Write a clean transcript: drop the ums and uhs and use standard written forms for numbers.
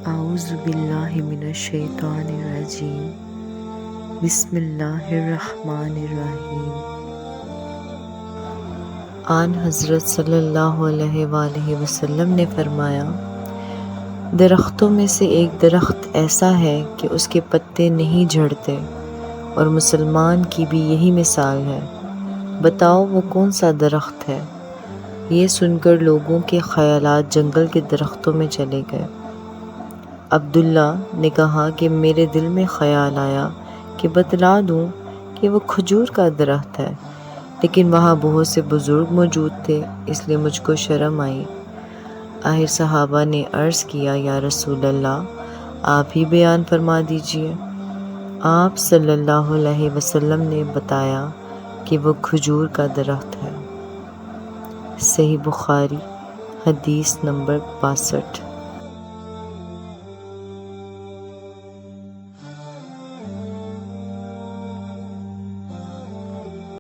اعوذ باللہ من الشیطان الرجیم، بسم اللہ الرحمن الرحیم۔ آن حضرت صلی اللہ علیہ وآلہ وسلم نے فرمایا، درختوں میں سے ایک درخت ایسا ہے کہ اس کے پتے نہیں جھڑتے، اور مسلمان کی بھی یہی مثال ہے۔ بتاؤ وہ کون سا درخت ہے؟ یہ سن کر لوگوں کے خیالات جنگل کے درختوں میں چلے گئے۔ عبداللہ نے کہا کہ میرے دل میں خیال آیا کہ بتلا دوں کہ وہ کھجور کا درخت ہے، لیکن وہاں بہت سے بزرگ موجود تھے، اس لیے مجھ کو شرم آئی۔ آخر صحابہ نے عرض کیا، یا رسول اللہ، آپ ہی بیان فرما دیجئے۔ آپ صلی اللہ علیہ وسلم نے بتایا کہ وہ کھجور کا درخت ہے۔ صحیح بخاری، حدیث نمبر 62۔